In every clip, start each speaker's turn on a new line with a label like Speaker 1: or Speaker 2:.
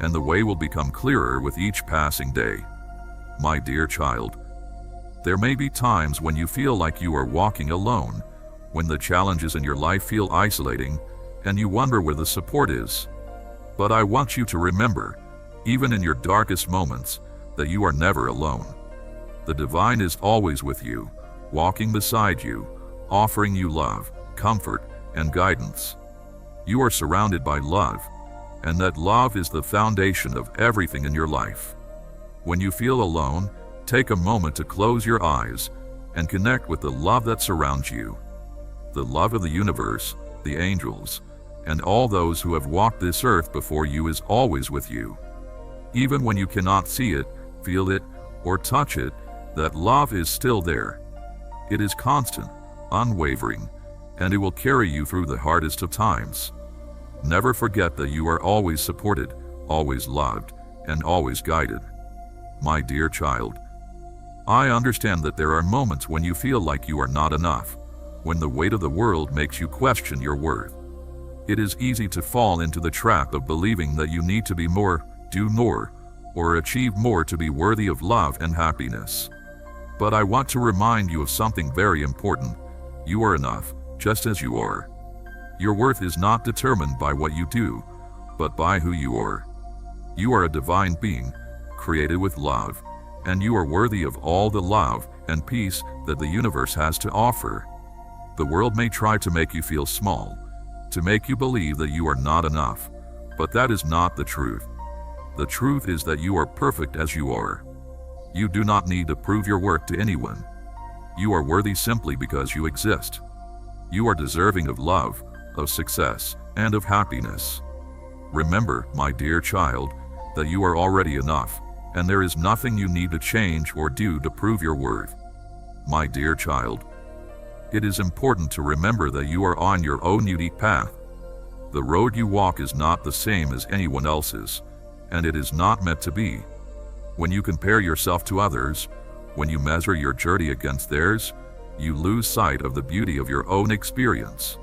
Speaker 1: and the way will become clearer with each passing day. My dear child, there may be times when you feel like you are walking alone, when the challenges in your life feel isolating, and you wonder where the support is. But I want you to remember, even in your darkest moments, that you are never alone. The divine is always with you, walking beside you, offering you love, comfort, and guidance. You are surrounded by love, and that love is the foundation of everything in your life. When you feel alone, take a moment to close your eyes and connect with the love that surrounds you. The love of the universe, the angels, and all those who have walked this earth before you is always with you. Even when you cannot see it, feel it, or touch it, that love is still there. It is constant, unwavering, and it will carry you through the hardest of times. Never forget that you are always supported, always loved, and always guided. My dear child, I understand that there are moments when you feel like you are not enough, when the weight of the world makes you question your worth. It is easy to fall into the trap of believing that you need to be more, do more, or achieve more to be worthy of love and happiness. But I want to remind you of something very important. You are enough, just as you are. Your worth is not determined by what you do, but by who you are. You are a divine being, created with love, and you are worthy of all the love and peace that the universe has to offer. The world may try to make you feel small, to make you believe that you are not enough, but that is not the truth. The truth is that you are perfect as you are. You do not need to prove your worth to anyone. You are worthy simply because you exist. You are deserving of love, of success, and of happiness. Remember, my dear child, that you are already enough, and there is nothing you need to change or do to prove your worth. My dear child, it is important to remember that you are on your own unique path. The road you walk is not the same as anyone else's, and it is not meant to be. When you compare yourself to others, when you measure your journey against theirs, you lose sight of the beauty of your own experience.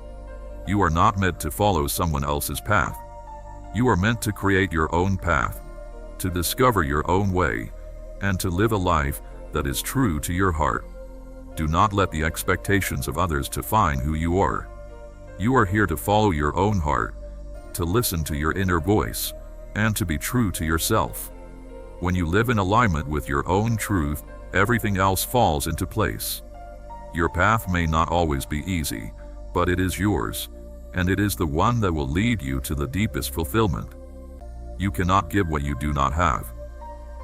Speaker 1: You are not meant to follow someone else's path. You are meant to create your own path, to discover your own way, and to live a life that is true to your heart. Do not let the expectations of others define who you are. You are here to follow your own heart, to listen to your inner voice, and to be true to yourself. When you live in alignment with your own truth, everything else falls into place. Your path may not always be easy, but it is yours, and it is the one that will lead you to the deepest fulfillment. You cannot give what you do not have.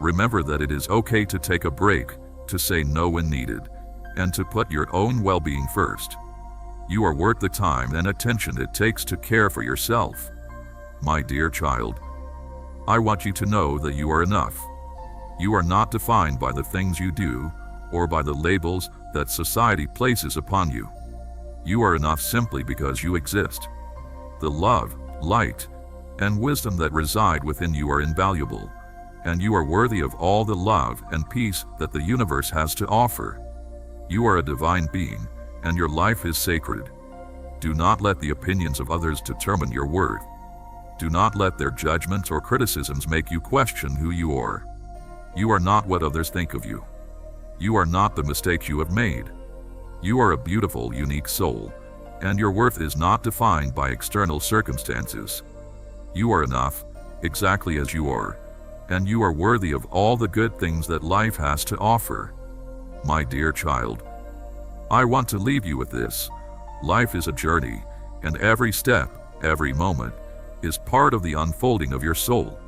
Speaker 1: Remember that it is okay to take a break, to say no when needed, and to put your own well-being first. You are worth the time and attention it takes to care for yourself. My dear child, I want you to know that you are enough. You are not defined by the things you do or by the labels that society places upon you. You are enough simply because you exist. The love, light, and wisdom that reside within you are invaluable, and you are worthy of all the love and peace that the universe has to offer. You are a divine being, and your life is sacred. Do not let the opinions of others determine your worth. Do not let their judgments or criticisms make you question who you are. You are not what others think of you. You are not the mistakes you have made. You are a beautiful, unique soul, and your worth is not defined by external circumstances. You are enough, exactly as you are, and you are worthy of all the good things that life has to offer. My dear child, I want to leave you with this. Life is a journey, and every step, every moment, is part of the unfolding of your soul.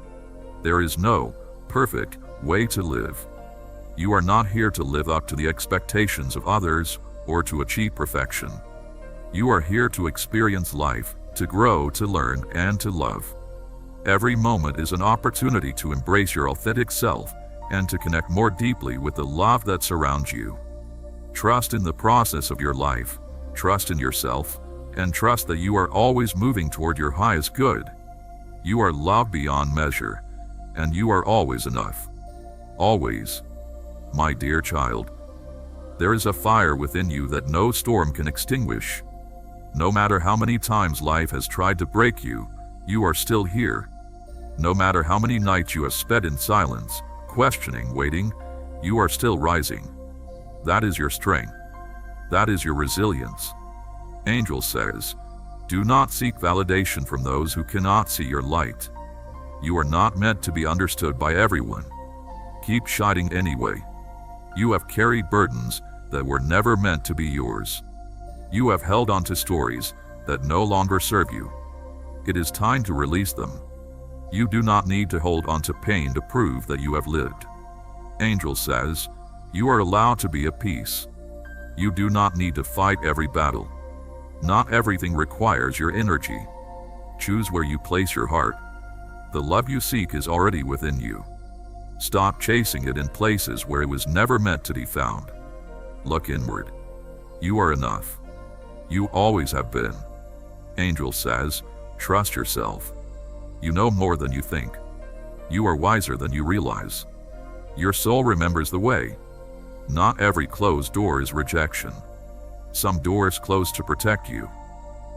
Speaker 1: There is no perfect way to live. You are not here to live up to the expectations of others or to achieve perfection. You are here to experience life, to grow, to learn, and to love. Every moment is an opportunity to embrace your authentic self and to connect more deeply with the love that surrounds you. Trust in the process of your life, trust in yourself, and trust that you are always moving toward your highest good. You are loved beyond measure, and you are always enough. Always. My dear child, there is a fire within you that no storm can extinguish. No matter how many times life has tried to break you, you are still here. No matter how many nights you have spent in silence, questioning, waiting, you are still rising. That is your strength. That is your resilience. Angel says, do not seek validation from those who cannot see your light. You are not meant to be understood by everyone. Keep shining anyway. You have carried burdens that were never meant to be yours. You have held on to stories that no longer serve you. It is time to release them. You do not need to hold on to pain to prove that you have lived. Angel says, you are allowed to be at peace. You do not need to fight every battle. Not everything requires your energy. Choose where you place your heart. The love you seek is already within you. Stop chasing it in places where it was never meant to be found. Look inward. You are enough. You always have been. Angel says, trust yourself. You know more than you think. You are wiser than you realize. Your soul remembers the way. Not every closed door is rejection. Some doors close to protect you.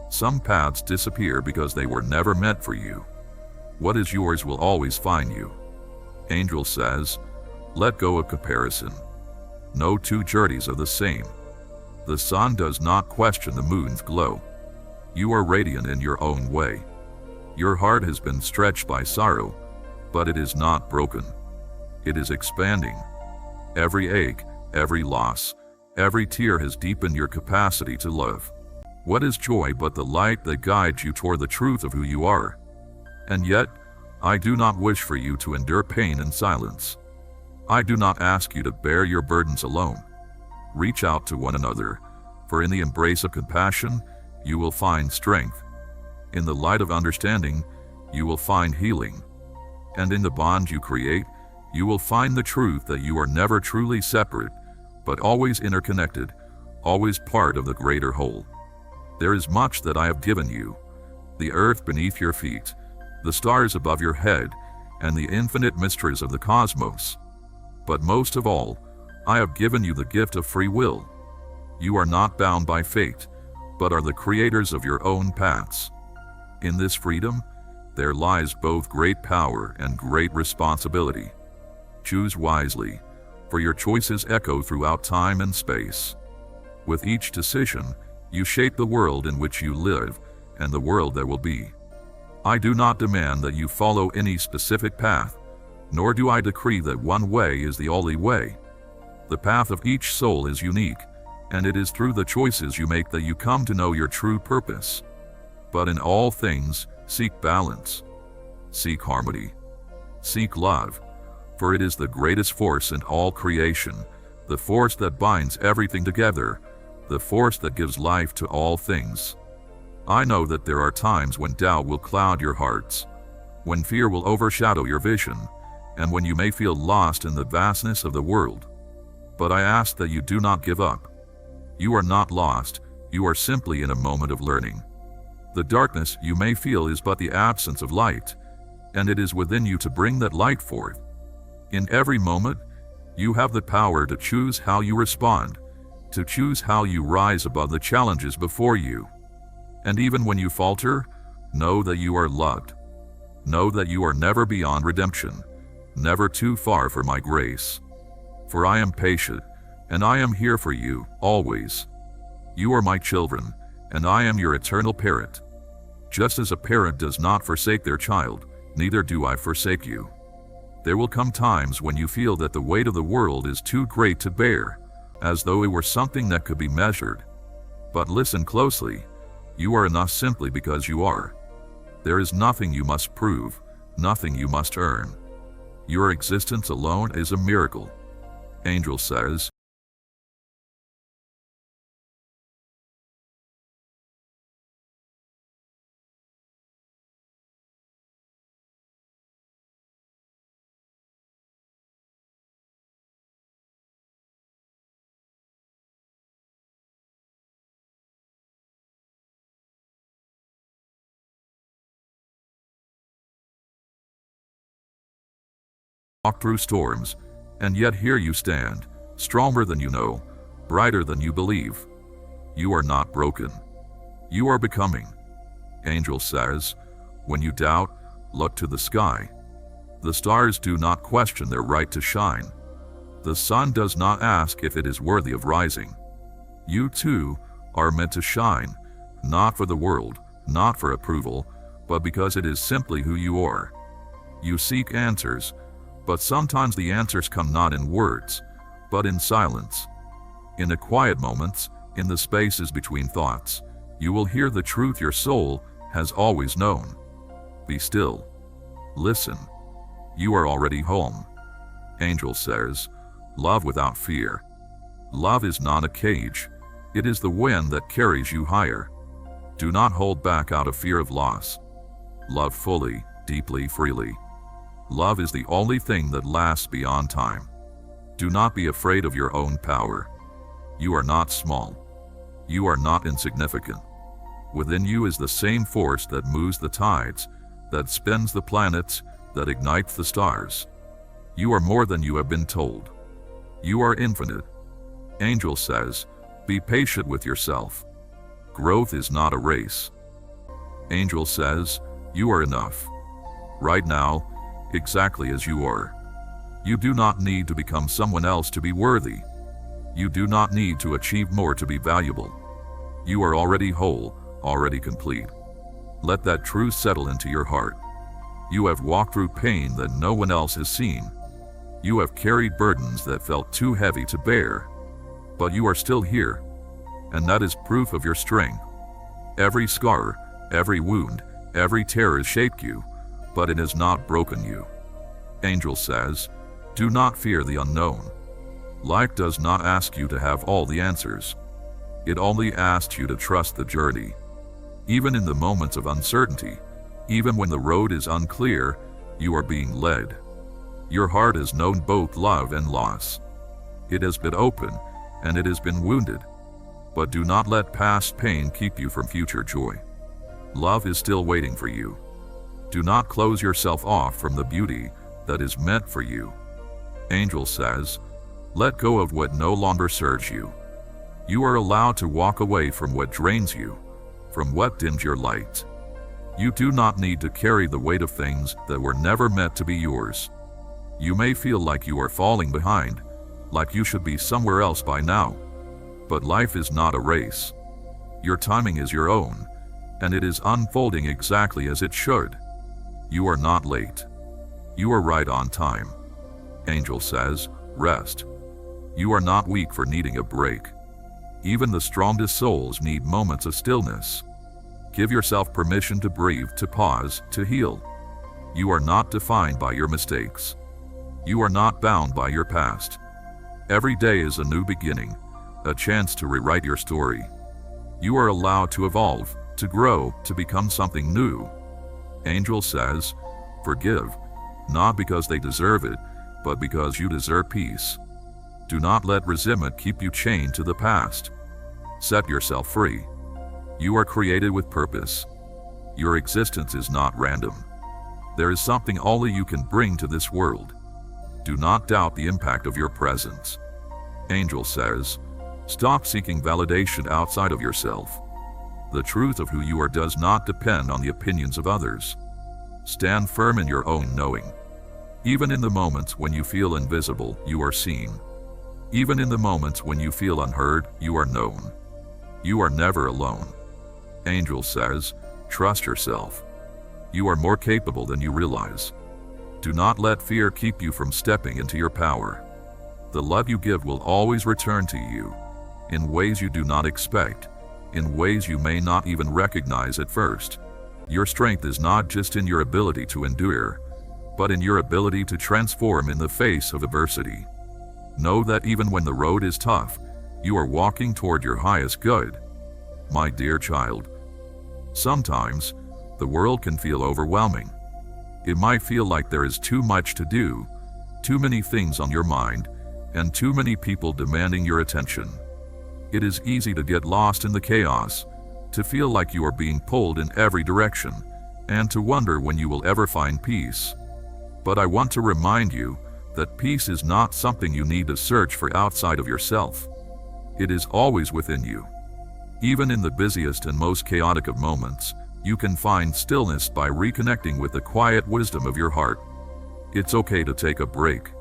Speaker 1: Some paths disappear because they were never meant for you. What is yours will always find you. Angel says, let go of comparison. No two journeys are the same. The sun does not question the moon's glow. You are radiant in your own way. Your heart has been stretched by sorrow, but it is not broken. It is expanding. Every ache, every loss, every tear has deepened your capacity to love. What is joy but the light that guides you toward the truth of who you are? And yet, I do not wish for you to endure pain in silence. I do not ask you to bear your burdens alone. Reach out to one another, for in the embrace of compassion, you will find strength. In the light of understanding, you will find healing. And in the bond you create, you will find the truth that you are never truly separate, but always interconnected, always part of the greater whole. There is much that I have given you: the earth beneath your feet, the stars above your head, and the infinite mysteries of the cosmos. But most of all, I have given you the gift of free will. You are not bound by fate, but are the creators of your own paths. In this freedom, there lies both great power and great responsibility. Choose wisely, for your choices echo throughout time and space. With each decision, you shape the world in which you live and the world that will be. I do not demand that you follow any specific path, nor do I decree that one way is the only way. The path of each soul is unique, and it is through the choices you make that you come to know your true purpose. But in all things, seek balance. Seek harmony. Seek love, for it is the greatest force in all creation, the force that binds everything together, the force that gives life to all things. I know that there are times when doubt will cloud your hearts, when fear will overshadow your vision, and when you may feel lost in the vastness of the world. But I ask that you do not give up. You are not lost, you are simply in a moment of learning. The darkness you may feel is but the absence of light, and it is within you to bring that light forth. In every moment, you have the power to choose how you respond, to choose how you rise above the challenges before you. And even when you falter, know that you are loved. Know that you are never beyond redemption, never too far for my grace. For I am patient, and I am here for you, always. You are my children, and I am your eternal parent. Just as a parent does not forsake their child, neither do I forsake you. There will come times when you feel that the weight of the world is too great to bear, as though it were something that could be measured. But listen closely. You are enough simply because you are. There is nothing you must prove, nothing you must earn. Your existence alone is a miracle. Angel says, walk through storms, and yet here you stand, stronger than you know, brighter than you believe. You are not broken. You are becoming. Angel says, when you doubt, Look to the sky. The stars do not question their right to shine. The sun does not ask if it is worthy of rising. You too are meant to shine, not for the world, not for approval, but because it is simply who you are. You seek answers, but sometimes the answers come not in words, but in silence. In the quiet moments, in the spaces between thoughts, you will hear the truth your soul has always known. Be still. Listen. You are already home. Angel says, love without fear. Love is not a cage. It is the wind that carries you higher. Do not hold back out of fear of loss. Love fully, deeply, freely. Love is the only thing that lasts beyond time. Do not be afraid of your own power. You are not small. You are not insignificant. Within you is the same force that moves the tides, that spins the planets, that ignites the stars. You are more than you have been told. You are infinite. Angel says, be patient with yourself. Growth is not a race. Angel says, you are enough. Right now, exactly as you are. You do not need to become someone else to be worthy. You do not need to achieve more to be valuable. You are already whole, already complete. Let that truth settle into your heart. You have walked through pain that no one else has seen. You have carried burdens that felt too heavy to bear. But you are still here, and that is proof of your strength. Every scar, every wound, every tear has shaped you, but it has not broken you. Angel says, do not fear the unknown. Life does not ask you to have all the answers. It only asks you to trust the journey. Even in the moments of uncertainty, even when the road is unclear, you are being led. Your heart has known both love and loss. It has been open, and it has been wounded. But do not let past pain keep you from future joy. Love is still waiting for you. Do not close yourself off from the beauty that is meant for you. Angel says, let go of what no longer serves you. You are allowed to walk away from what drains you, from what dims your light. You do not need to carry the weight of things that were never meant to be yours. You may feel like you are falling behind, like you should be somewhere else by now. But life is not a race. Your timing is your own, and it is unfolding exactly as it should. You are not late. You are right on time. Angel says, rest. You are not weak for needing a break. Even the strongest souls need moments of stillness. Give yourself permission to breathe, to pause, to heal. You are not defined by your mistakes. You are not bound by your past. Every day is a new beginning, a chance to rewrite your story. You are allowed to evolve, to grow, to become something new. Angel says, forgive, not because they deserve it, but because you deserve peace. Do not let resentment keep you chained to the past. Set yourself free. You are created with purpose. Your existence is not random. There is something only you can bring to this world. Do not doubt the impact of your presence. Angel says, stop seeking validation outside of yourself. The truth of who you are does not depend on the opinions of others. Stand firm in your own knowing. Even in the moments when you feel invisible, you are seen. Even in the moments when you feel unheard, you are known. You are never alone. Angel says, trust yourself. You are more capable than you realize. Do not let fear keep you from stepping into your power. The love you give will always return to you, in ways you do not expect, in ways you may not even recognize at first. Your strength is not just in your ability to endure, but in your ability to transform in the face of adversity. Know that even when the road is tough, you are walking toward your highest good. My dear child, sometimes the world can feel overwhelming. It might feel like there is too much to do, too many things on your mind, and too many people demanding your attention. It is easy to get lost in the chaos, to feel like you are being pulled in every direction, and to wonder when you will ever find peace. But I want to remind you that peace is not something you need to search for outside of yourself. It is always within you. Even in the busiest and most chaotic of moments, You can find stillness by reconnecting with the quiet wisdom of your heart. It's okay to take a break.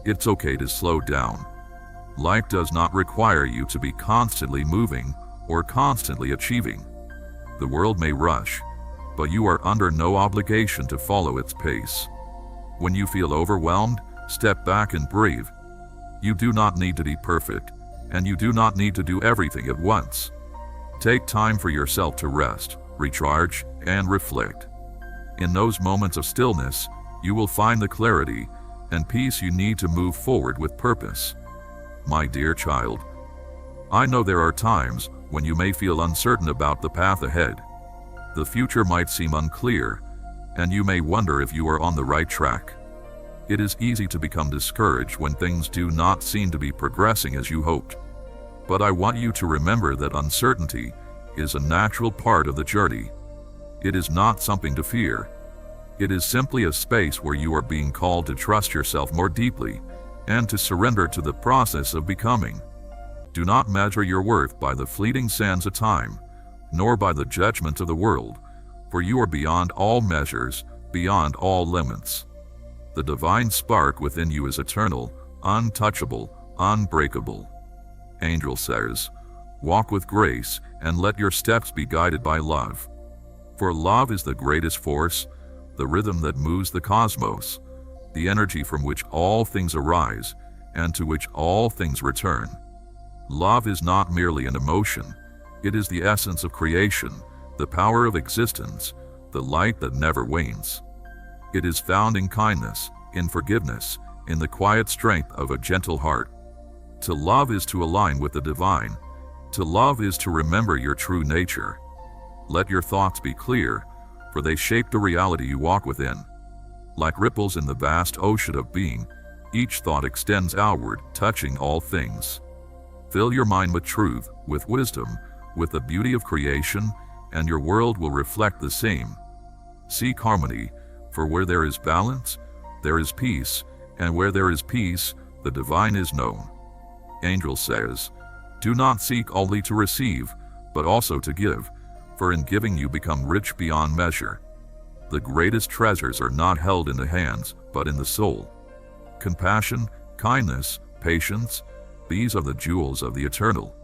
Speaker 1: It's okay to slow down. Life does not require you to be constantly moving or constantly achieving. The world may rush, but you are under no obligation to follow its pace. When you feel overwhelmed, step back and breathe. You do not need to be perfect, and you do not need to do everything at once. Take time for yourself to rest, recharge, and reflect. In those moments of stillness, you will find the clarity and peace you need to move forward with purpose. My dear child, I know there are times when you may feel uncertain about the path ahead. The future might seem unclear, and you may wonder if you are on the right track. It is easy to become discouraged when things do not seem to be progressing as you hoped. But I want you to remember that uncertainty is a natural part of the journey. It is not something to fear. It is simply a space where you are being called to trust yourself more deeply and to surrender to the process of becoming. Do not measure your worth by the fleeting sands of time, nor by the judgment of the world, for you are beyond all measures, beyond all limits. The divine spark within you is eternal, untouchable, unbreakable. Angel says, walk with grace and let your steps be guided by love. For love is the greatest force, the rhythm that moves the cosmos, the energy from which all things arise and to which all things return. Love is not merely an emotion, it is the essence of creation, the power of existence, the light that never wanes. It is found in kindness, in forgiveness, in the quiet strength of a gentle heart. To love is to align with the divine. To love is to remember your true nature. Let your thoughts be clear, for they shape the reality you walk within. Like ripples in the vast ocean of being, each thought extends outward, touching all things. Fill your mind with truth, with wisdom, with the beauty of creation, and your world will reflect the same. Seek harmony, for where there is balance, there is peace, and where there is peace, the divine is known. Angel says, do not seek only to receive, but also to give, for in giving you become rich beyond measure. The greatest treasures are not held in the hands, but in the soul. Compassion, kindness, patience, these are the jewels of the eternal.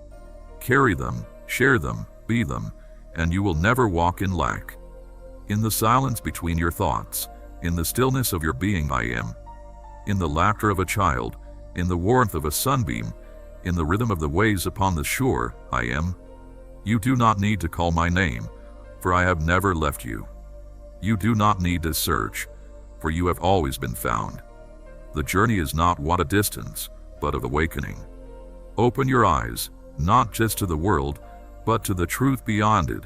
Speaker 1: Carry them, share them, be them, and you will never walk in lack. In the silence between your thoughts, in the stillness of your being I am. In the laughter of a child, in the warmth of a sunbeam, in the rhythm of the waves upon the shore, I am. You do not need to call my name, for I have never left you. You do not need to search, for you have always been found. The journey is not one of distance, but of awakening. Open your eyes, not just to the world, but to the truth beyond it.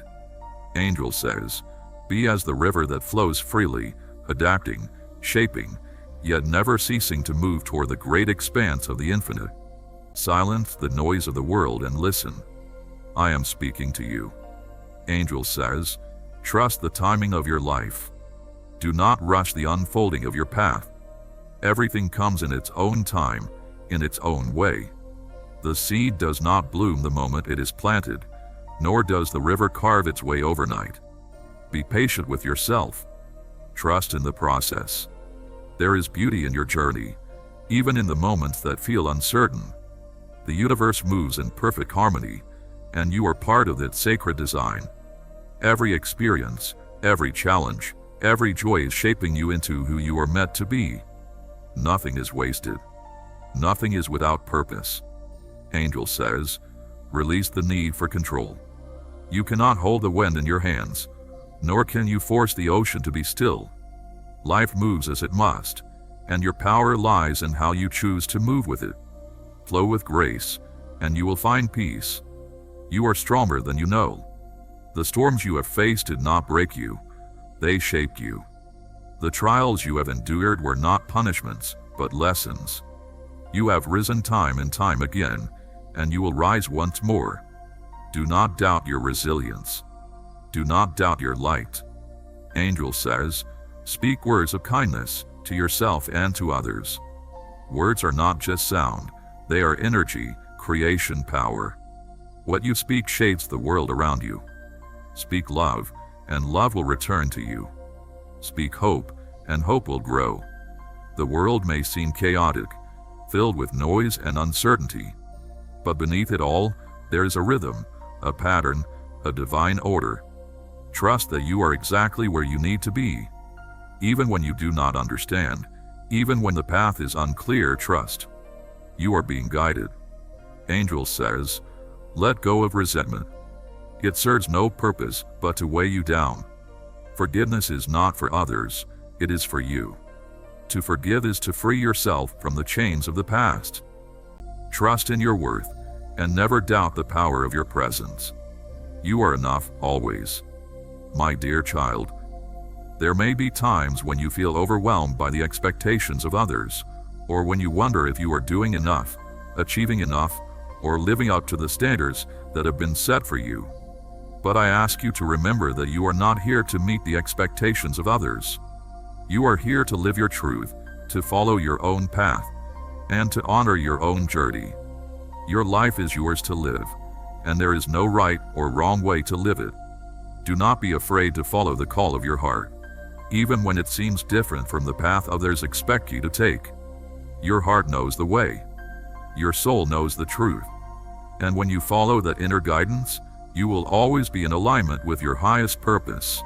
Speaker 1: Angel says, be as the river that flows freely, adapting, shaping, yet never ceasing to move toward the great expanse of the infinite. Silence the noise of the world and listen. I am speaking to you. Angel says, trust the timing of your life. Do not rush the unfolding of your path. Everything comes in its own time, in its own way. The seed does not bloom the moment it is planted, nor does the river carve its way overnight. Be patient with yourself. Trust in the process. There is beauty in your journey, even in the moments that feel uncertain. The universe moves in perfect harmony, and you are part of its sacred design. Every experience, every challenge, every joy is shaping you into who you are meant to be. Nothing is wasted. Nothing is without purpose. Angel says, release the need for control. You cannot hold the wind in your hands, nor can you force the ocean to be still. Life moves as it must, and your power lies in how you choose to move with it. Flow with grace, and you will find peace. You are stronger than you know. The storms you have faced did not break you. They shaped you. The trials you have endured were not punishments, but lessons. You have risen time and time again, and you will rise once more. Do not doubt your resilience. Do not doubt your light. Angel says, speak words of kindness to yourself and to others. Words are not just sound, they are energy, creation power. What you speak shapes the world around you. Speak love, and love will return to you. Speak hope, and hope will grow. The world may seem chaotic, filled with noise and uncertainty, but beneath it all, there is a rhythm, a pattern, a divine order. Trust that you are exactly where you need to be. Even when you do not understand, even when the path is unclear, trust. You are being guided. Angel says, let go of resentment. It serves no purpose but to weigh you down. Forgiveness is not for others, it is for you. To forgive is to free yourself from the chains of the past. Trust in your worth, and never doubt the power of your presence. You are enough, always. My dear child, there may be times when you feel overwhelmed by the expectations of others, or when you wonder if you are doing enough, achieving enough, or living up to the standards that have been set for you. But I ask you to remember that you are not here to meet the expectations of others. You are here to live your truth, to follow your own path, and to honor your own journey. Your life is yours to live, and there is no right or wrong way to live it. Do not be afraid to follow the call of your heart, even when it seems different from the path others expect you to take. Your heart knows the way. Your soul knows the truth. And when you follow that inner guidance, you will always be in alignment with your highest purpose.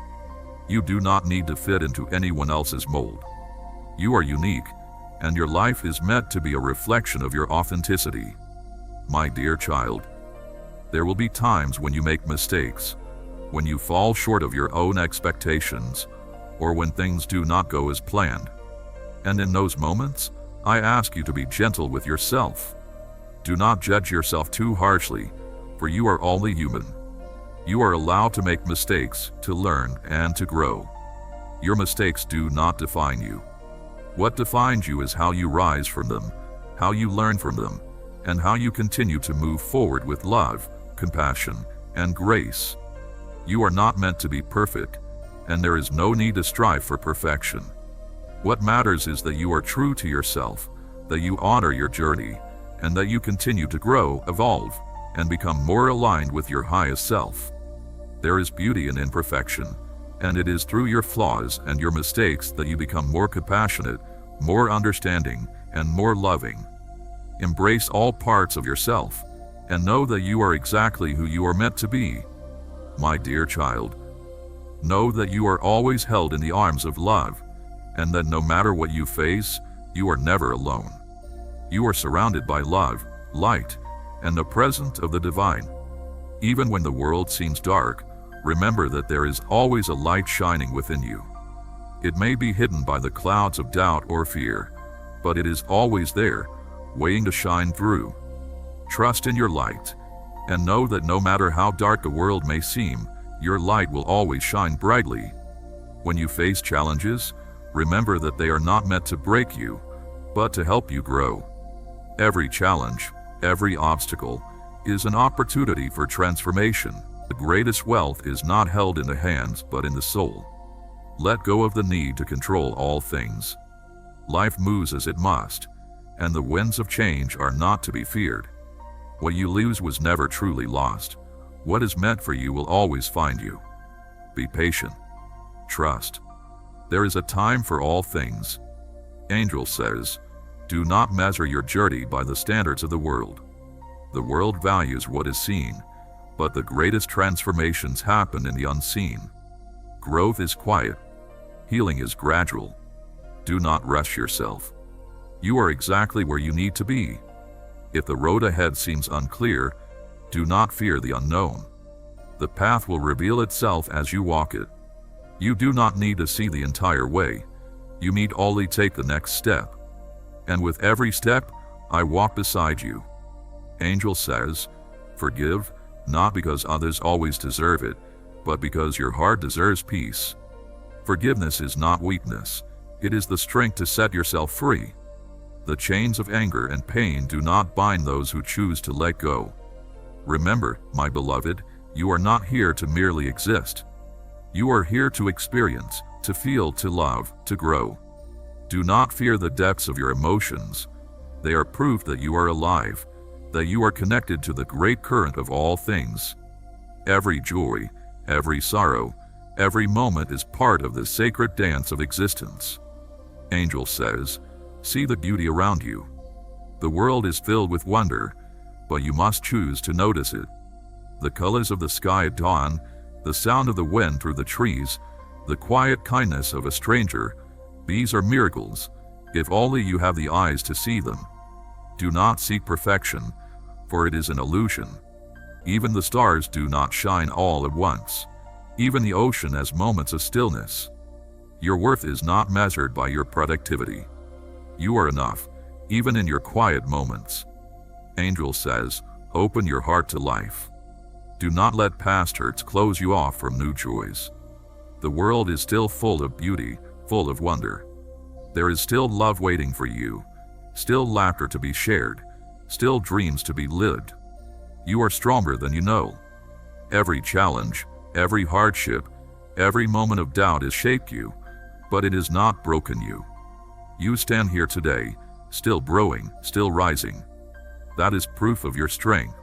Speaker 1: You do not need to fit into anyone else's mold. You are unique, and your life is meant to be a reflection of your authenticity. My dear child, there will be times when you make mistakes, when you fall short of your own expectations, or when things do not go as planned. And in those moments, I ask you to be gentle with yourself. Do not judge yourself too harshly, for you are only human. You are allowed to make mistakes, to learn, and to grow. Your mistakes do not define you. What defines you is how you rise from them, how you learn from them, and how you continue to move forward with love, compassion, and grace. You are not meant to be perfect, and there is no need to strive for perfection. What matters is that you are true to yourself, that you honor your journey, and that you continue to grow, evolve, and become more aligned with your highest self. There is beauty in imperfection, and it is through your flaws and your mistakes that you become more compassionate, more understanding, and more loving. Embrace all parts of yourself, and know that you are exactly who you are meant to be. My dear child, know that you are always held in the arms of love, and that no matter what you face, you are never alone. You are surrounded by love, light, and the presence of the divine. Even when the world seems dark, remember that there is always a light shining within you. It may be hidden by the clouds of doubt or fear, but it is always there, waiting to shine through. Trust in your light, and know that no matter how dark the world may seem, your light will always shine brightly. When you face challenges, remember that they are not meant to break you, but to help you grow. Every challenge, every obstacle, is an opportunity for transformation. The greatest wealth is not held in the hands but in the soul. Let go of the need to control all things. Life moves as it must, and the winds of change are not to be feared. What you lose was never truly lost. What is meant for you will always find you. Be patient. Trust. There is a time for all things. Angel says, do not measure your journey by the standards of the world. The world values what is seen, but the greatest transformations happen in the unseen. Growth is quiet. Healing is gradual. Do not rush yourself. You are exactly where you need to be. If the road ahead seems unclear, do not fear the unknown. The path will reveal itself as you walk it. You do not need to see the entire way. You need only take the next step. And with every step, I walk beside you. Angel says, forgive, not because others always deserve it, but because your heart deserves peace. Forgiveness is not weakness. It is the strength to set yourself free. The chains of anger and pain do not bind those who choose to let go. Remember, my beloved, you are not here to merely exist. You are here to experience, to feel, to love, to grow. Do not fear the depths of your emotions. They are proof that you are alive, that you are connected to the great current of all things. Every joy, every sorrow, Every moment is part of the sacred dance of existence. Angel says, see the beauty around you. The world is filled with wonder, but you must choose to notice it. The colors of the sky at dawn, the sound of the wind through the trees, the quiet kindness of a stranger, these are miracles, if only you have the eyes to see them. Do not seek perfection, for it is an illusion. Even the stars do not shine all at once. Even the ocean has moments of stillness. Your worth is not measured by your productivity. You are enough, even in your quiet moments. Angel says, open your heart to life. Do not let past hurts close you off from new joys. The world is still full of beauty, full of wonder. There is still love waiting for you, still laughter to be shared, still dreams to be lived. You are stronger than you know. Every challenge, every hardship, every moment of doubt has shaped you, but it has not broken you. You stand here today, still growing, still rising. That is proof of your strength.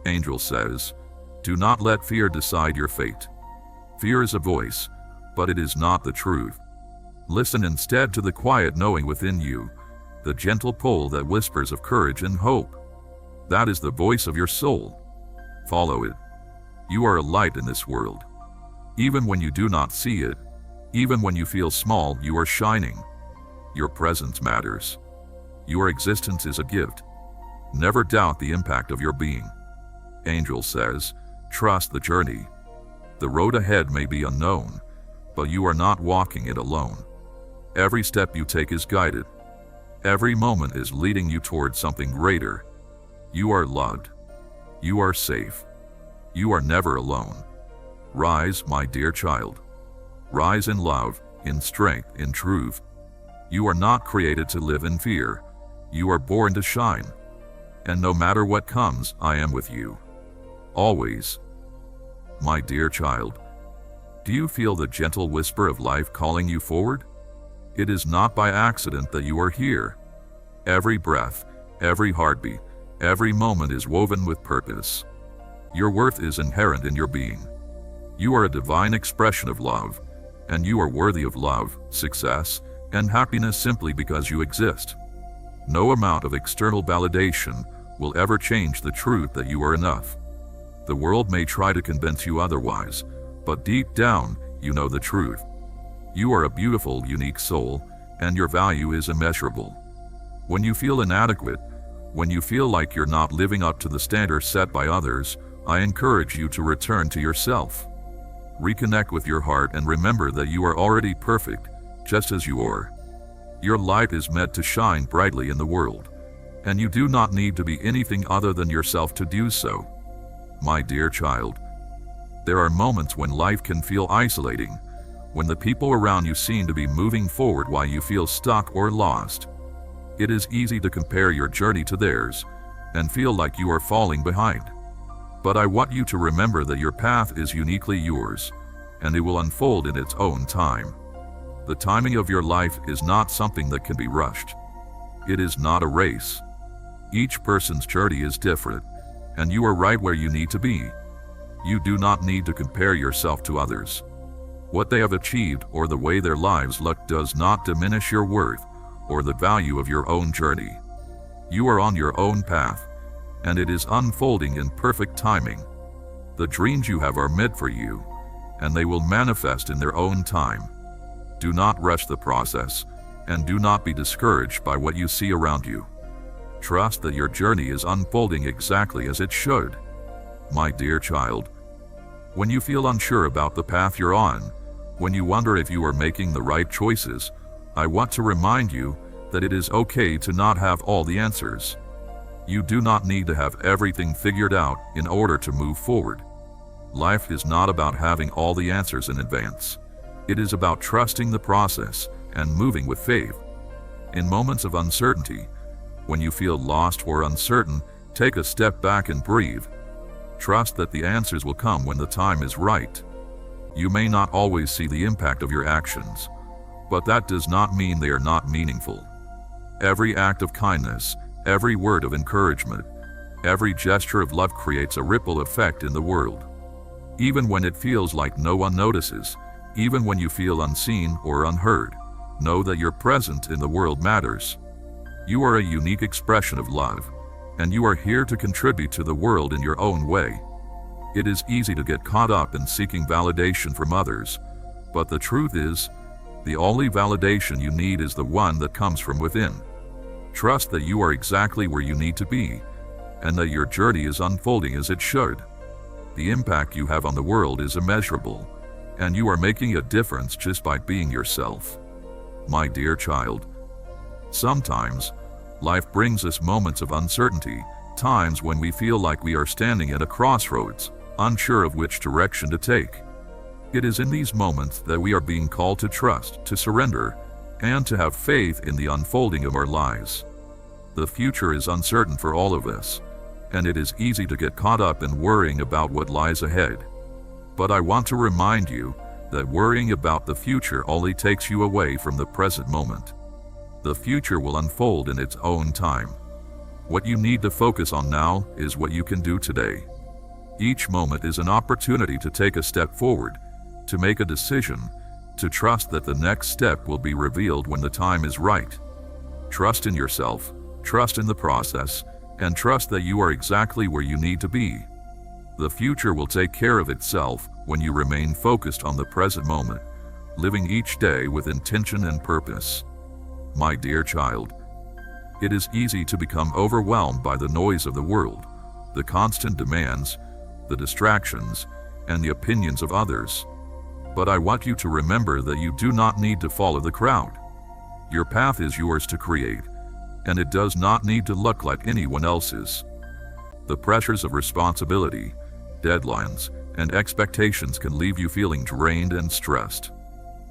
Speaker 1: Angel says, do not let fear decide your fate. Fear is a voice, but it is not the truth. Listen instead to the quiet knowing within you, the gentle pull that whispers of courage and hope. That is the voice of your soul. Follow it. You are a light in this world. Even when you do not see it, even when you feel small, you are shining. Your presence matters. Your existence is a gift. Never doubt the impact of your being. Angel says, trust the journey. The road ahead may be unknown, but you are not walking it alone. Every step you take is guided. Every moment is leading you towards something greater. You are loved. You are safe. You are never alone. Rise, my dear child. Rise in love, in strength, in truth. You are not created to live in fear. You are born to shine. And no matter what comes, I am with you. Always. My dear child, do you feel the gentle whisper of life calling you forward? It is not by accident that you are here. Every breath, every heartbeat, every moment is woven with purpose. Your worth is inherent in your being. You are a divine expression of love, and you are worthy of love, success, and happiness simply because you exist. No amount of external validation will ever change the truth that you are enough. The world may try to convince you otherwise, but deep down, you know the truth. You are a beautiful, unique soul, and your value is immeasurable. When you feel inadequate, when you feel like you're not living up to the standards set by others, I encourage you to return to yourself. Reconnect with your heart and remember that you are already perfect, just as you are. Your light is meant to shine brightly in the world, and you do not need to be anything other than yourself to do so. My dear child, there are moments when life can feel isolating, when the people around you seem to be moving forward while you feel stuck or lost. It is easy to compare your journey to theirs and feel like you are falling behind. But I want you to remember that your path is uniquely yours, and it will unfold in its own time. The timing of your life is not something that can be rushed. It is not a race. Each person's journey is different, and you are right where you need to be. You do not need to compare yourself to others. What they have achieved or the way their lives look does not diminish your worth or the value of your own journey. You are on your own path, and it is unfolding in perfect timing. The dreams you have are meant for you, and they will manifest in their own time. Do not rush the process, and do not be discouraged by what you see around you. Trust that your journey is unfolding exactly as it should. My dear child, when you feel unsure about the path you're on, when you wonder if you are making the right choices, I want to remind you that it is okay to not have all the answers. You do not need to have everything figured out in order to move forward. Life is not about having all the answers in advance. It is about trusting the process and moving with faith. In moments of uncertainty, when you feel lost or uncertain, take a step back and breathe. Trust that the answers will come when the time is right. You may not always see the impact of your actions, but that does not mean they are not meaningful. Every act of kindness, every word of encouragement, every gesture of love creates a ripple effect in the world. Even when it feels like no one notices, even when you feel unseen or unheard, know that your presence in the world matters. You are a unique expression of love, and you are here to contribute to the world in your own way. It is easy to get caught up in seeking validation from others, but the truth is, the only validation you need is the one that comes from within. Trust that you are exactly where you need to be, and that your journey is unfolding as it should. The impact you have on the world is immeasurable, and you are making a difference just by being yourself. My dear child, sometimes life brings us moments of uncertainty, times when we feel like we are standing at a crossroads, unsure of which direction to take. It is in these moments that we are being called to trust, to surrender, and to have faith in the unfolding of our lives. The future is uncertain for all of us, and it is easy to get caught up in worrying about what lies ahead. But I want to remind you that worrying about the future only takes you away from the present moment. The future will unfold in its own time. What you need to focus on now is what you can do today. Each moment is an opportunity to take a step forward, to make a decision, to trust that the next step will be revealed when the time is right. Trust in yourself, trust in the process, and trust that you are exactly where you need to be. The future will take care of itself when you remain focused on the present moment, living each day with intention and purpose. My dear child, it is easy to become overwhelmed by the noise of the world, the constant demands, the distractions, and the opinions of others. But I want you to remember that you do not need to follow the crowd. Your path is yours to create, and it does not need to look like anyone else's. The pressures of responsibility, deadlines, and expectations can leave you feeling drained and stressed.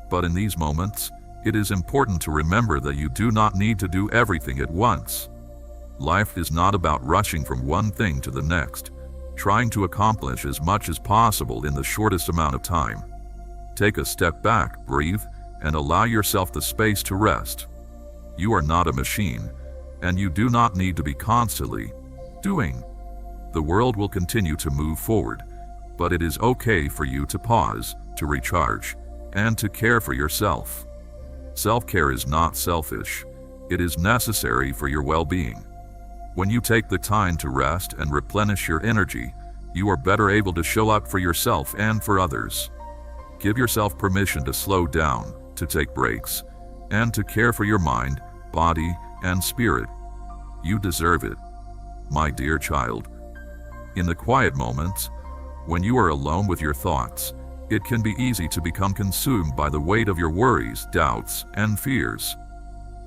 Speaker 1: But in these moments, it is important to remember that you do not need to do everything at once. Life is not about rushing from one thing to the next, trying to accomplish as much as possible in the shortest amount of time. Take a step back, breathe, and allow yourself the space to rest. You are not a machine, and you do not need to be constantly doing. The world will continue to move forward, but it is okay for you to pause, to recharge, and to care for yourself. Self-care is not selfish. It is necessary for your well-being. When you take the time to rest and replenish your energy, you are better able to show up for yourself and for others. Give yourself permission to slow down, to take breaks, and to care for your mind, body, and spirit. You deserve it, my dear child. In the quiet moments, when you are alone with your thoughts, it can be easy to become consumed by the weight of your worries, doubts, and fears.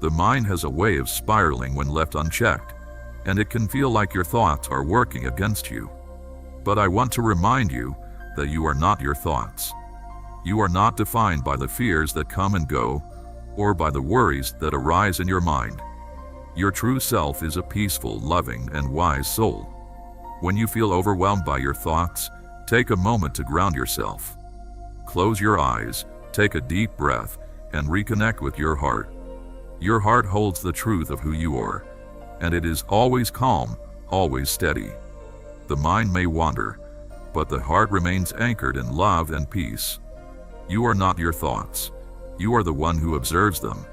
Speaker 1: The mind has a way of spiraling when left unchecked, and it can feel like your thoughts are working against you. But I want to remind you that you are not your thoughts. You are not defined by the fears that come and go, or by the worries that arise in your mind. Your true self is a peaceful, loving, and wise soul. When you feel overwhelmed by your thoughts, take a moment to ground yourself. Close your eyes, take a deep breath, and reconnect with your heart. Your heart holds the truth of who you are, and it is always calm, always steady. The mind may wander, but the heart remains anchored in love and peace. You are not your thoughts. You are the one who observes them.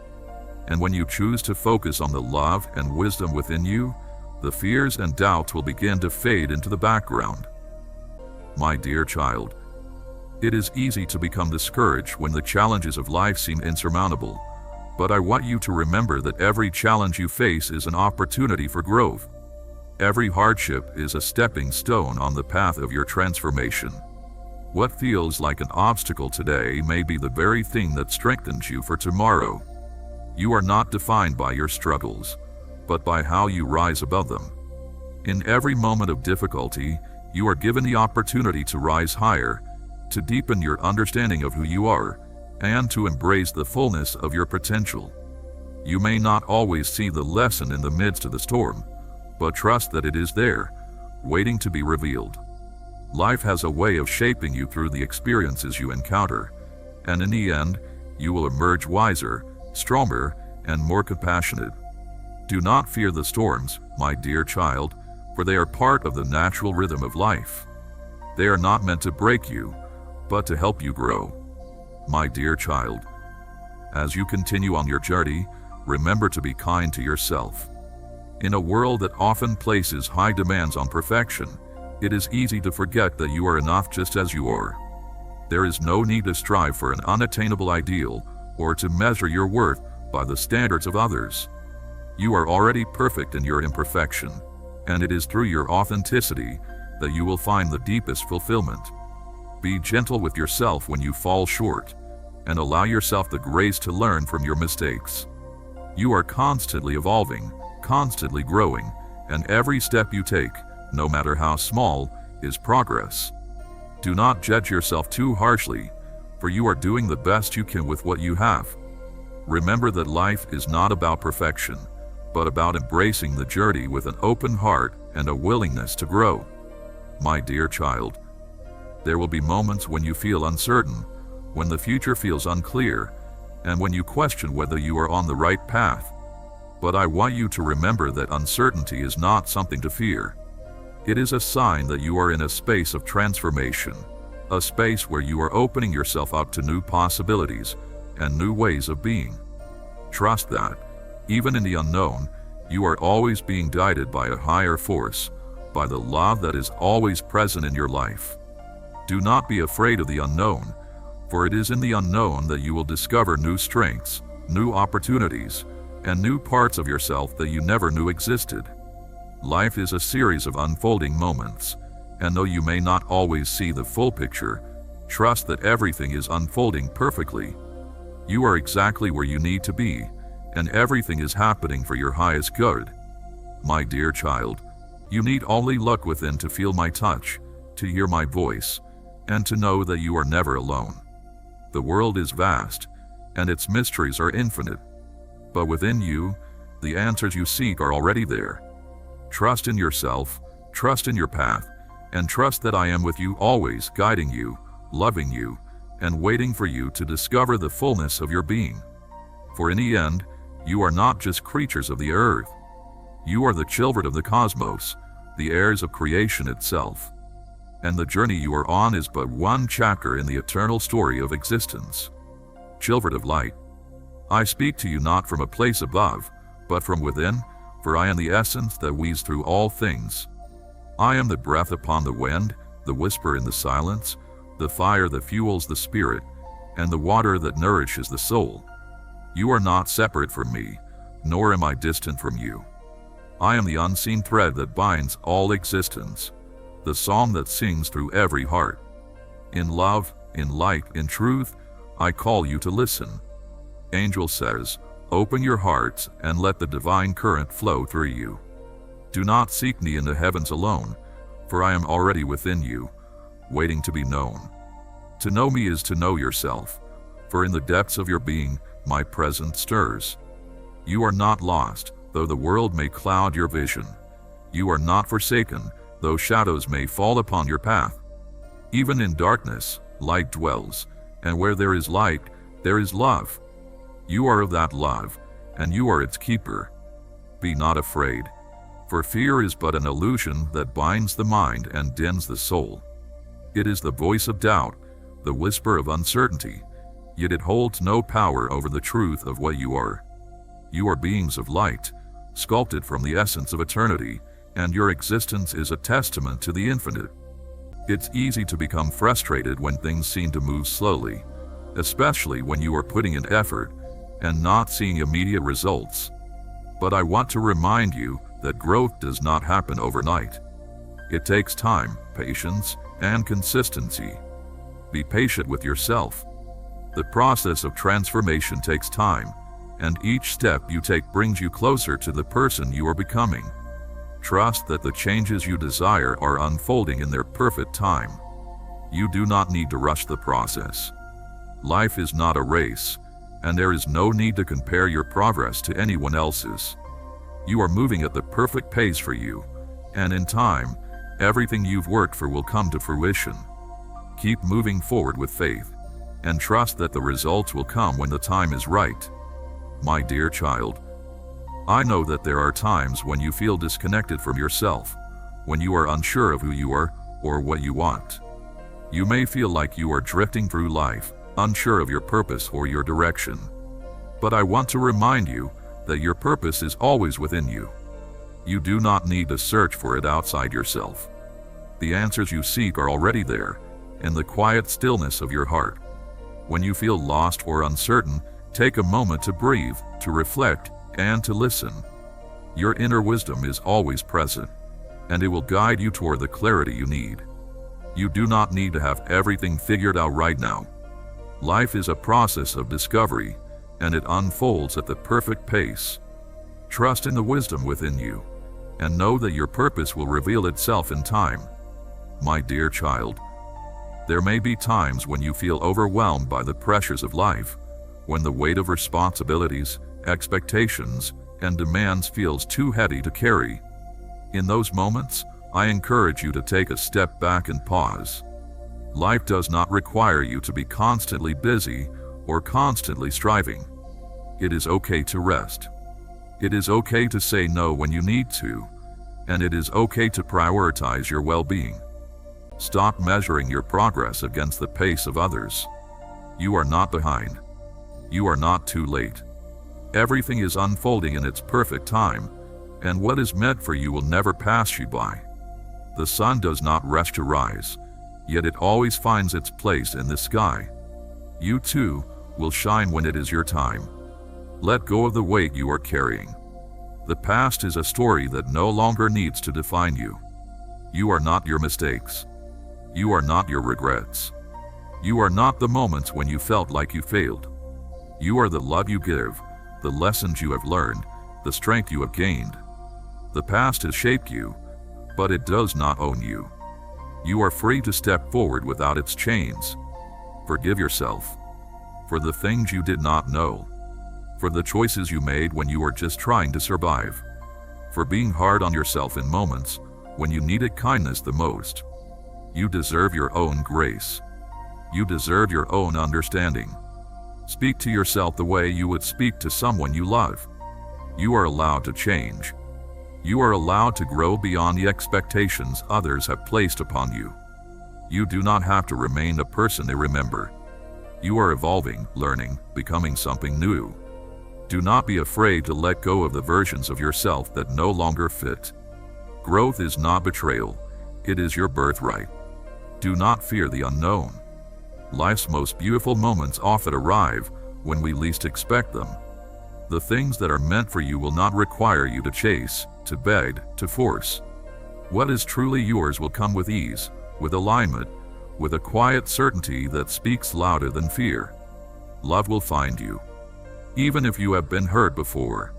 Speaker 1: And when you choose to focus on the love and wisdom within you, the fears and doubts will begin to fade into the background. My dear child, it is easy to become discouraged when the challenges of life seem insurmountable, but I want you to remember that every challenge you face is an opportunity for growth. Every hardship is a stepping stone on the path of your transformation. What feels like an obstacle today may be the very thing that strengthens you for tomorrow. You are not defined by your struggles, but by how you rise above them. In every moment of difficulty, you are given the opportunity to rise higher, to deepen your understanding of who you are, and to embrace the fullness of your potential. You may not always see the lesson in the midst of the storm, but trust that it is there, waiting to be revealed. Life has a way of shaping you through the experiences you encounter, and in the end, you will emerge wiser, stronger, and more compassionate. Do not fear the storms, my dear child, for they are part of the natural rhythm of life. They are not meant to break you, but to help you grow. My dear child, as you continue on your journey, remember to be kind to yourself. In a world that often places high demands on perfection, it is easy to forget that you are enough just as you are. There is no need to strive for an unattainable ideal or to measure your worth by the standards of others. You are already perfect in your imperfection, and it is through your authenticity that you will find the deepest fulfillment. Be gentle with yourself when you fall short, and allow yourself the grace to learn from your mistakes. You are constantly evolving, constantly growing, and every step you take, no matter how small, is progress. Do not judge yourself too harshly, for you are doing the best you can with what you have. Remember that life is not about perfection, but about embracing the journey with an open heart and a willingness to grow. My dear child, there will be moments when you feel uncertain, when the future feels unclear, and when you question whether you are on the right path. But I want you to remember that uncertainty is not something to fear. It is a sign that you are in a space of transformation, a space where you are opening yourself up to new possibilities and new ways of being. Trust that, even in the unknown, you are always being guided by a higher force, by the love that is always present in your life. Do not be afraid of the unknown, for it is in the unknown that you will discover new strengths, new opportunities, and new parts of yourself that you never knew existed. Life is a series of unfolding moments, and though you may not always see the full picture, trust that everything is unfolding perfectly. You are exactly where you need to be, and everything is happening for your highest good. My dear child, you need only look within to feel my touch, to hear my voice, and to know that you are never alone. The world is vast, and its mysteries are infinite. But within you, the answers you seek are already there. Trust in yourself, trust in your path, and trust that I am with you always, guiding you, loving you, and waiting for you to discover the fullness of your being. For in the end, you are not just creatures of the earth. You are the children of the cosmos, the heirs of creation itself. And the journey you are on is but one chapter in the eternal story of existence. Children of light, I speak to you not from a place above, but from within, for I am the essence that weaves through all things. I am the breath upon the wind, the whisper in the silence, the fire that fuels the spirit, and the water that nourishes the soul. You are not separate from me, nor am I distant from you. I am the unseen thread that binds all existence, the song that sings through every heart. In love, in light, in truth, I call you to listen. Angel says, open your hearts and let the divine current flow through you. Do not seek me in the heavens alone, for I am already within you, waiting to be known. To know me is to know yourself, for in the depths of your being, my presence stirs. You are not lost, though the world may cloud your vision. You are not forsaken, though shadows may fall upon your path. Even in darkness, light dwells, and where there is light, there is love. You are of that love, and you are its keeper. Be not afraid, for fear is but an illusion that binds the mind and dims the soul. It is the voice of doubt, the whisper of uncertainty, yet it holds no power over the truth of what you are. You are beings of light, sculpted from the essence of eternity, and your existence is a testament to the infinite. It's easy to become frustrated when things seem to move slowly, especially when you are putting in effort and not seeing immediate results. But I want to remind you that growth does not happen overnight. It takes time, patience, and consistency. Be patient with yourself. The process of transformation takes time, and each step you take brings you closer to the person you are becoming. Trust that the changes you desire are unfolding in their perfect time. You do not need to rush the process. Life is not a race, and there is no need to compare your progress to anyone else's. You are moving at the perfect pace for you, and in time, everything you've worked for will come to fruition. Keep moving forward with faith, and trust that the results will come when the time is right. My dear child, I know that there are times when you feel disconnected from yourself, when you are unsure of who you are or what you want. You may feel like you are drifting through life, unsure of your purpose or your direction. But I want to remind you that your purpose is always within you. You do not need to search for it outside yourself. The answers you seek are already there, in the quiet stillness of your heart. When you feel lost or uncertain, take a moment to breathe, to reflect, and to listen. Your inner wisdom is always present, and it will guide you toward the clarity you need. You do not need to have everything figured out right now. Life is a process of discovery, and it unfolds at the perfect pace. Trust in the wisdom within you, and know that your purpose will reveal itself in time. My dear child, there may be times when you feel overwhelmed by the pressures of life, when the weight of responsibilities, expectations, and demands feels too heavy to carry. In those moments, I encourage you to take a step back and pause. Life does not require you to be constantly busy or constantly striving. It is okay to rest. It is okay to say no when you need to, and it is okay to prioritize your well-being. Stop measuring your progress against the pace of others. You are not behind. You are not too late. Everything is unfolding in its perfect time, and what is meant for you will never pass you by. The sun does not rush to rise, yet it always finds its place in the sky. You too will shine when it is your time. Let go of the weight you are carrying. The past is a story that no longer needs to define you. You are not your mistakes. You are not your regrets. You are not the moments when you felt like you failed. You are the love you give, the lessons you have learned, the strength you have gained. The past has shaped you, but it does not own you. You are free to step forward without its chains. Forgive yourself for the things you did not know, for the choices you made when you were just trying to survive, for being hard on yourself in moments when you needed kindness the most. You deserve your own grace. You deserve your own understanding. Speak to yourself the way you would speak to someone you love. You are allowed to change. You are allowed to grow beyond the expectations others have placed upon you. You do not have to remain the person they remember. You are evolving, learning, becoming something new. Do not be afraid to let go of the versions of yourself that no longer fit. Growth is not betrayal. It is your birthright. Do not fear the unknown. Life's most beautiful moments often arrive when we least expect them. The things that are meant for you will not require you to chase, to beg, to force. What is truly yours will come with ease, with alignment, with a quiet certainty that speaks louder than fear. Love will find you. Even if you have been hurt before,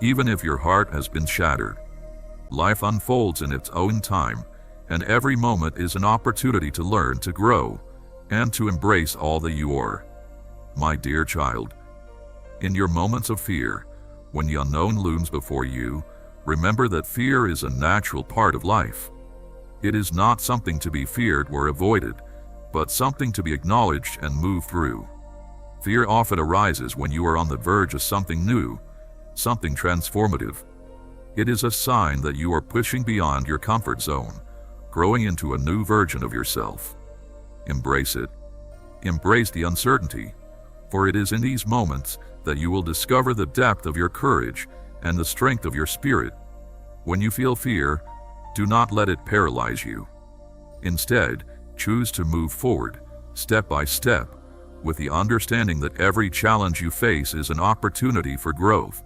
Speaker 1: even if your heart has been shattered, life unfolds in its own time, and every moment is an opportunity to learn, to grow, and to embrace all that you are. My dear child, in your moments of fear, when the unknown looms before you, remember that fear is a natural part of life. It is not something to be feared or avoided, but something to be acknowledged and moved through. Fear often arises when you are on the verge of something new, something transformative. It is a sign that you are pushing beyond your comfort zone, growing into a new version of yourself. Embrace it. Embrace the uncertainty, for it is in these moments that you will discover the depth of your courage and the strength of your spirit. When you feel fear, do not let it paralyze you. Instead, choose to move forward, step by step, with the understanding that every challenge you face is an opportunity for growth.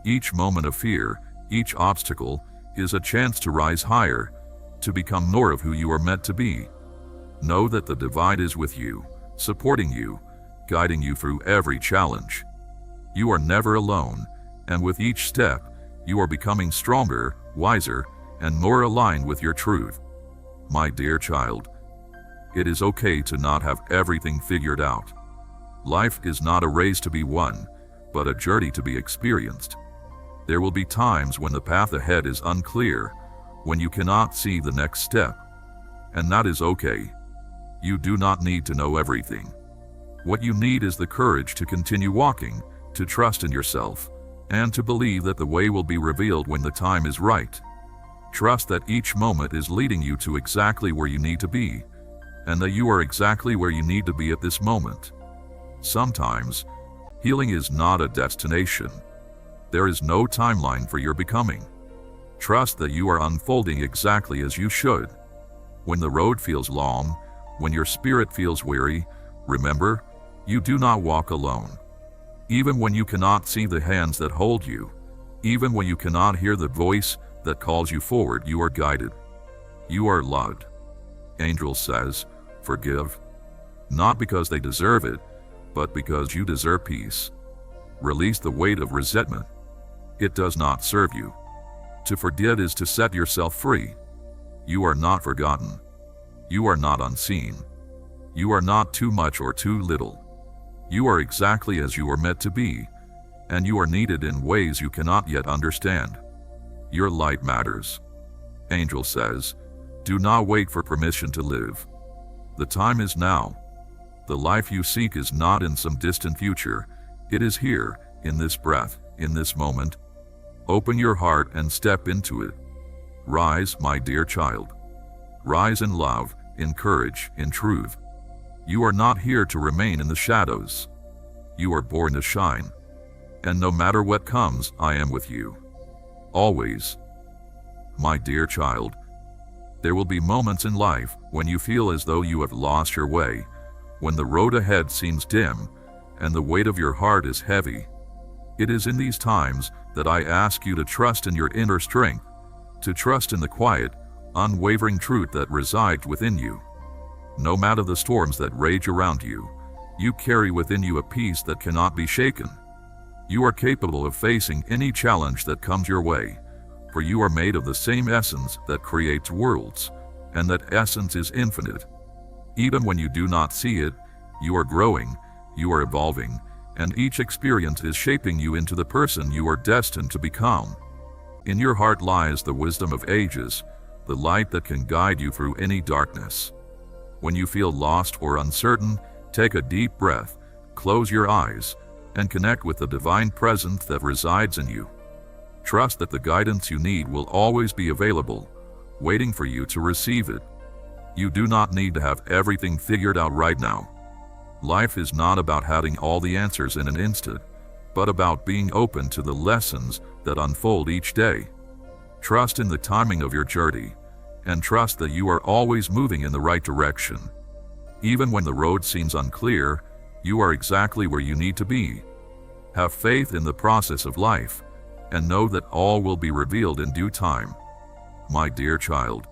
Speaker 1: Each moment of fear, each obstacle, is a chance to rise higher, to become more of who you are meant to be. Know that the divine is with you, supporting you, guiding you through every challenge. You are never alone, and with each step, you are becoming stronger, wiser, and more aligned with your truth. My dear child, it is okay to not have everything figured out. Life is not a race to be won, but a journey to be experienced. There will be times when the path ahead is unclear, when you cannot see the next step, and that is okay. You do not need to know everything. What you need is the courage to continue walking, to trust in yourself, and to believe that the way will be revealed when the time is right. Trust that each moment is leading you to exactly where you need to be, and that you are exactly where you need to be at this moment. Sometimes, healing is not a destination. There is no timeline for your becoming. Trust that you are unfolding exactly as you should. When the road feels long, when your spirit feels weary, remember, you do not walk alone. Even when you cannot see the hands that hold you, even when you cannot hear the voice that calls you forward, you are guided. You are loved. Angel says, forgive. Not because they deserve it, but because you deserve peace. Release the weight of resentment. It does not serve you. To forget is to set yourself free. You are not forgotten. You are not unseen. You are not too much or too little. You are exactly as you are meant to be, and you are needed in ways you cannot yet understand. Your light matters. Angel says, do not wait for permission to live. The time is now. The life you seek is not in some distant future. It is here, in this breath, in this moment. Open your heart and step into it. Rise, my dear child. Rise in love, in courage, in truth. You are not here to remain in the shadows. You are born to shine. And no matter what comes, I am with you. Always. My dear child, there will be moments in life when you feel as though you have lost your way, when the road ahead seems dim, and the weight of your heart is heavy. It is in these times that I ask you to trust in your inner strength, to trust in the quiet, unwavering truth that resides within you. No matter the storms that rage around you, you carry within you a peace that cannot be shaken. You are capable of facing any challenge that comes your way, for you are made of the same essence that creates worlds, and that essence is infinite. Even when you do not see it, you are growing, you are evolving, and each experience is shaping you into the person you are destined to become. In your heart lies the wisdom of ages, the light that can guide you through any darkness. When you feel lost or uncertain, take a deep breath, close your eyes, and connect with the divine presence that resides in you. Trust that the guidance you need will always be available, waiting for you to receive it. You do not need to have everything figured out right now. Life is not about having all the answers in an instant, but about being open to the lessons that unfold each day. Trust in the timing of your journey, and trust that you are always moving in the right direction. Even when the road seems unclear, you are exactly where you need to be. Have faith in the process of life, and know that all will be revealed in due time. My dear child,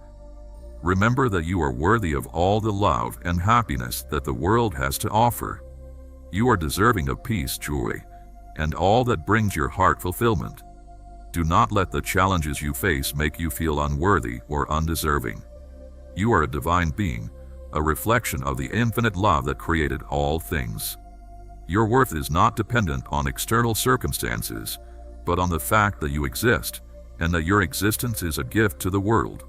Speaker 1: remember that you are worthy of all the love and happiness that the world has to offer. You are deserving of peace, joy, and all that brings your heart fulfillment. Do not let the challenges you face make you feel unworthy or undeserving. You are a divine being, a reflection of the infinite love that created all things. Your worth is not dependent on external circumstances, but on the fact that you exist, and that your existence is a gift to the world.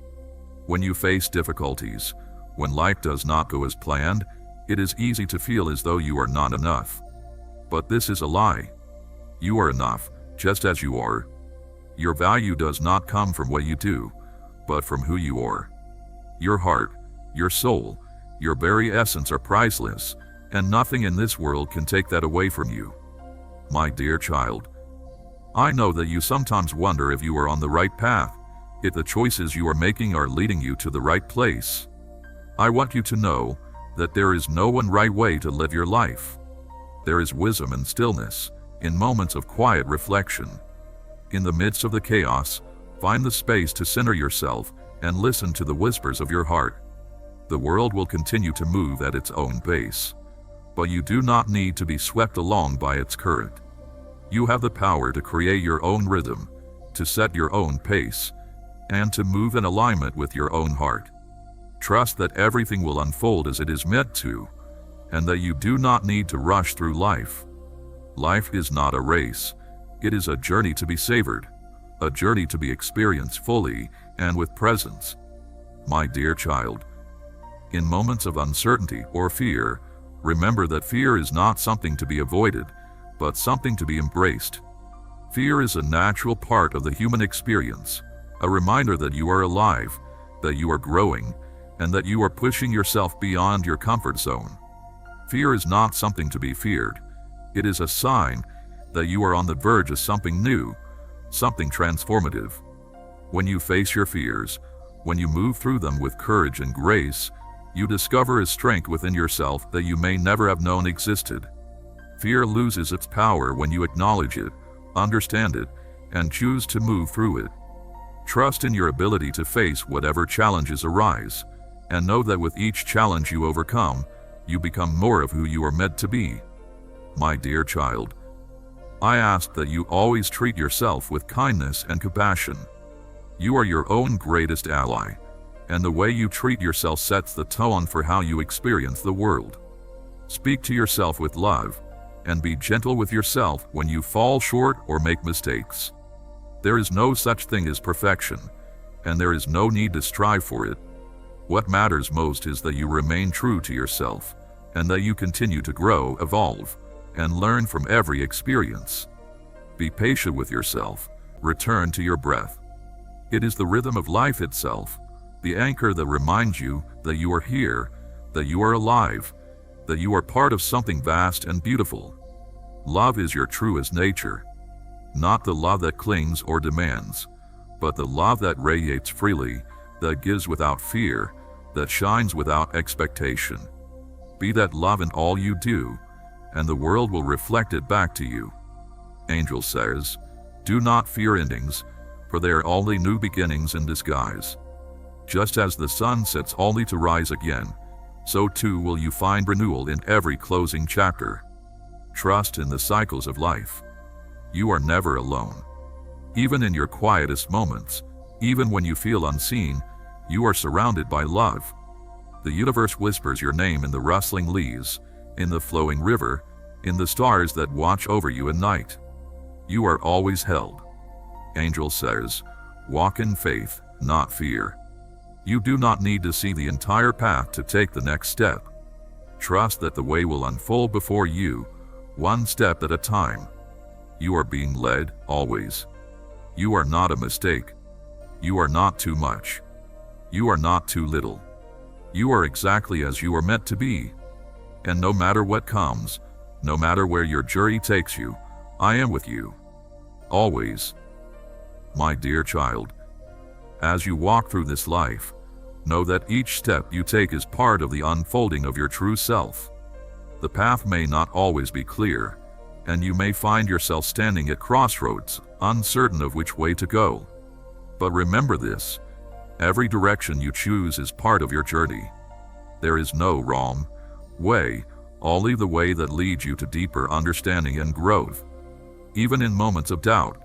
Speaker 1: When you face difficulties, when life does not go as planned, it is easy to feel as though you are not enough. But this is a lie. You are enough, just as you are. Your value does not come from what you do, but from who you are. Your heart, your soul, your very essence are priceless, and nothing in this world can take that away from you. My dear child, I know that you sometimes wonder if you are on the right path, if the choices you are making are leading you to the right place. I want you to know that there is no one right way to live your life. There is wisdom in stillness, in moments of quiet reflection. In the midst of the chaos, find the space to center yourself and listen to the whispers of your heart. The world will continue to move at its own pace, but you do not need to be swept along by its current. You have the power to create your own rhythm, to set your own pace, and to move in alignment with your own heart. Trust that everything will unfold as it is meant to, and that you do not need to rush through life. Life is not a race. It is a journey to be savored, a journey to be experienced fully and with presence. My dear child, in moments of uncertainty or fear, remember that fear is not something to be avoided, but something to be embraced. Fear is a natural part of the human experience, a reminder that you are alive, that you are growing, and that you are pushing yourself beyond your comfort zone. Fear is not something to be feared. It is a sign that you are on the verge of something new, something transformative. When you face your fears, when you move through them with courage and grace, you discover a strength within yourself that you may never have known existed. Fear loses its power when you acknowledge it, understand it, and choose to move through it. Trust in your ability to face whatever challenges arise, and know that with each challenge you overcome, you become more of who you are meant to be. My dear child, I ask that you always treat yourself with kindness and compassion. You are your own greatest ally, and the way you treat yourself sets the tone for how you experience the world. Speak to yourself with love, and be gentle with yourself when you fall short or make mistakes. There is no such thing as perfection, and there is no need to strive for it. What matters most is that you remain true to yourself, and that you continue to grow, evolve, and learn from every experience. Be patient with yourself. Return to your breath. It is the rhythm of life itself, the anchor that reminds you that you are here, that you are alive, that you are part of something vast and beautiful. Love is your truest nature. Not the love that clings or demands, but the love that radiates freely, that gives without fear, that shines without expectation. Be that love in all you do, and the world will reflect it back to you. Angel says, "Do not fear endings, for they are only new beginnings in disguise." Just as the sun sets only to rise again, so too will you find renewal in every closing chapter. Trust in the cycles of life. You are never alone. Even in your quietest moments, even when you feel unseen, you are surrounded by love. The universe whispers your name in the rustling leaves, in the flowing river, in the stars that watch over you at night. You are always held. Angel says, "Walk in faith, not fear." You do not need to see the entire path to take the next step. Trust that the way will unfold before you, one step at a time. You are being led, always. You are not a mistake. You are not too much. You are not too little. You are exactly as you are meant to be. And no matter what comes, no matter where your journey takes you, I am with you. Always. My dear child, as you walk through this life, know that each step you take is part of the unfolding of your true self. The path may not always be clear, and you may find yourself standing at crossroads, uncertain of which way to go. But remember this, every direction you choose is part of your journey. There is no wrong way, only the way that leads you to deeper understanding and growth. Even in moments of doubt,